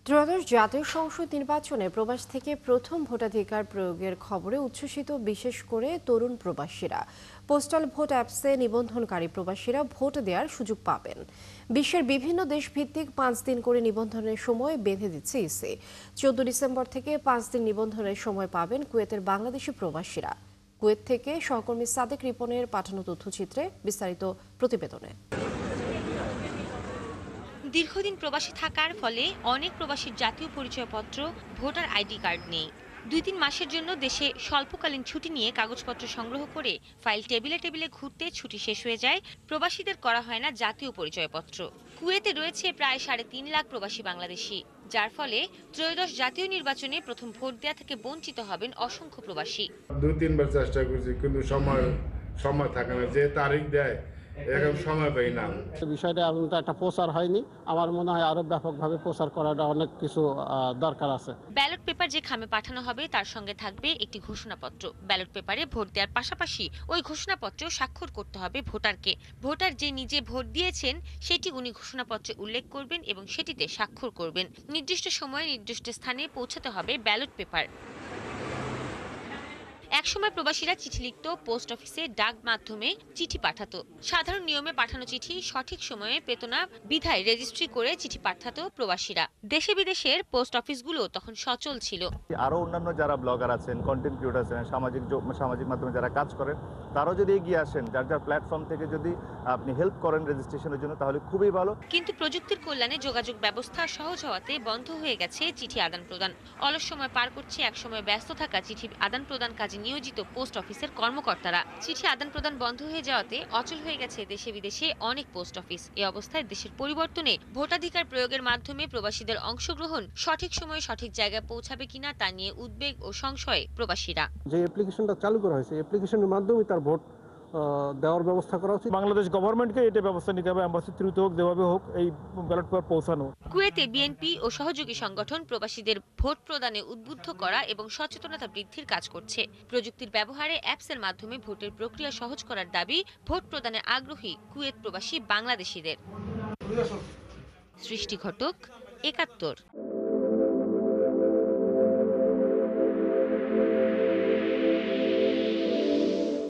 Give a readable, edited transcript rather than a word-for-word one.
ত্রয়োদশ জাতীয় সংসদ নির্বাচনে প্রবাস থেকে প্রথম ভোটাধিকার প্রয়োগের খবরে উচ্ছ্বসিত বিশেষ করে তরুণ প্রবাসীরা। পোস্টাল ভোট অ্যাপসে নিবন্ধনকারী প্রবাসীরা ভোট দেওয়ার সুযোগ পাবেন। বিশ্বের বিভিন্ন দেশভিত্তিক 5 দিন করে নিবন্ধনের সময় বেঁধে দিচ্ছে ইসি। 14 ডিসেম্বর থেকে 5 দিন নিবন্ধনের সময় পাবেন কুয়েতের বাংলাদেশি প্রবাসীরা। কুয়েত থেকে সহকর্মী সাদেক রিপনের পাঠানো তথ্যচিত্রে বিস্তারিত প্রতিবেদনে। দীর্ঘদিন প্রবাসী থাকার ফলে অনেক প্রবাসীর জাতীয় পরিচয়পত্র, ভোটার আইডি কার্ড নেই। 2-3 মাসের জন্য দেশে স্বল্পকালীন ছুটি নিয়ে কাগজপত্র সংগ্রহ করে ফাইল টেবিলে টেবিলে ঘুরতে ছুটি শেষ হয়ে যায়, প্রবাসীদের করা হয় না জাতীয় পরিচয়পত্র। কুয়েতে রয়েছে প্রায় 3.5 লাখ প্রবাসী বাংলাদেশি, যার ফলে ত্রয়োদশ জাতীয় নির্বাচনে প্রথম ভোট দেওয়া থেকে বঞ্চিত হবেন অসংখ্য প্রবাসী। 2-3 বার চেষ্টা করছি, কিন্তু সময় থাকে না, যে তারিখ দেয় এরকম সময় পাই না। বিষয়টা এখন তো একটা প্রচার হয়নি, আমার মনে হয় আরো ব্যাপকভাবে প্রচার করাটা অনেক কিছু দরকার আছে। ব্যালট পেপার যে খামে পাঠানো হবে তার সঙ্গে থাকবে একটি ঘোষণাপত্র। ব্যালট পেপারে ভোট দেওয়ার পাশাপাশি ওই ঘোষণাপত্রেও স্বাক্ষর করতে হবে ভোটারকে। ভোটার যে নিজে ভোট দিয়েছেন সেটি উনি ঘোষণাপত্রে উল্লেখ করবেন এবং সেটিতে স্বাক্ষর করবেন। নির্দিষ্ট সময়ে নির্দিষ্ট স্থানে পৌঁছাতে হবে ব্যালট পেপার। একসময় প্রবাসীরা চিঠি লিখত, পোস্ট অফিসে ডাক মাধ্যমে চিঠি পাঠাতো। সাধারণ নিয়মে পাঠানো চিঠি সঠিক সময়ে পেত না, বিধায় রেজিস্ট্রি করে চিঠি পাঠাতো প্রবাসীরা। দেশে বিদেশের পোস্ট অফিসগুলো তখন সচল ছিল। আরো অন্যান্য যারা ব্লগার আছেন, কন্টেন্ট ক্রিয়েটর আছেন, সামাজিক মাধ্যমে যারা কাজ করেন, তারাও যদি এগিয়ে আসেন, যার যার প্ল্যাটফর্ম থেকে যদি আপনি হেল্প করেন রেজিস্ট্রেশনের জন্য, তাহলে খুবই ভালো। কিন্তু প্রযুক্তির কল্যাণে যোগাযোগ ব্যবস্থা সহজ হওয়াতে বন্ধ হয়ে গেছে চিঠি আদান প্রদান। অলস সময় পার করছে একসময় ব্যস্ত থাকা চিঠি আদান প্রদান কাজে নিয়োজিত পোস্ট অফিসের কর্মকর্তারা। চিঠি আদান প্রদান বন্ধ হয়ে যাওয়াতে অচল হয়ে গেছে দেশে বিদেশে অনেক পোস্ট অফিস। এই অবস্থায় দেশের পরিবর্তনে ভোটাধিকার প্রয়োগের মাধ্যমে প্রবাসীদের অংশগ্রহণ সঠিক সময়ে সঠিক জায়গায় পৌঁছাবে কিনা তা নিয়ে উদ্বেগ ও সংশয়ে প্রবাসীরা। যে অ্যাপ্লিকেশনটা চালু করা হয়েছে, অ্যাপ্লিকেশনের মাধ্যমে তার ভোট দেওয়ার ব্যবস্থা করা উচিত। বাংলাদেশ গভর্নমেন্টকে এটা ব্যবস্থা নিতে হবে, অ্যাম্বাসি থ্রুতে হোক, যেভাবে হোক এই ব্যালট পেপার পৌঁছানো। কুয়েতে বিএনপি ও সহযোগী সংগঠন প্রবাসীদের ভোট প্রদানে উদ্বুদ্ধ করা এবং সচেতনতা বৃদ্ধির কাজ করছে। প্রযুক্তির ব্যবহারে অ্যাপসের মাধ্যমে ভোটের প্রক্রিয়া সহজ করার দাবি ভোট প্রদানে আগ্রহী কুয়েত প্রবাসী বাংলাদেশিদের। সৃষ্টি ঘটক, ৭১।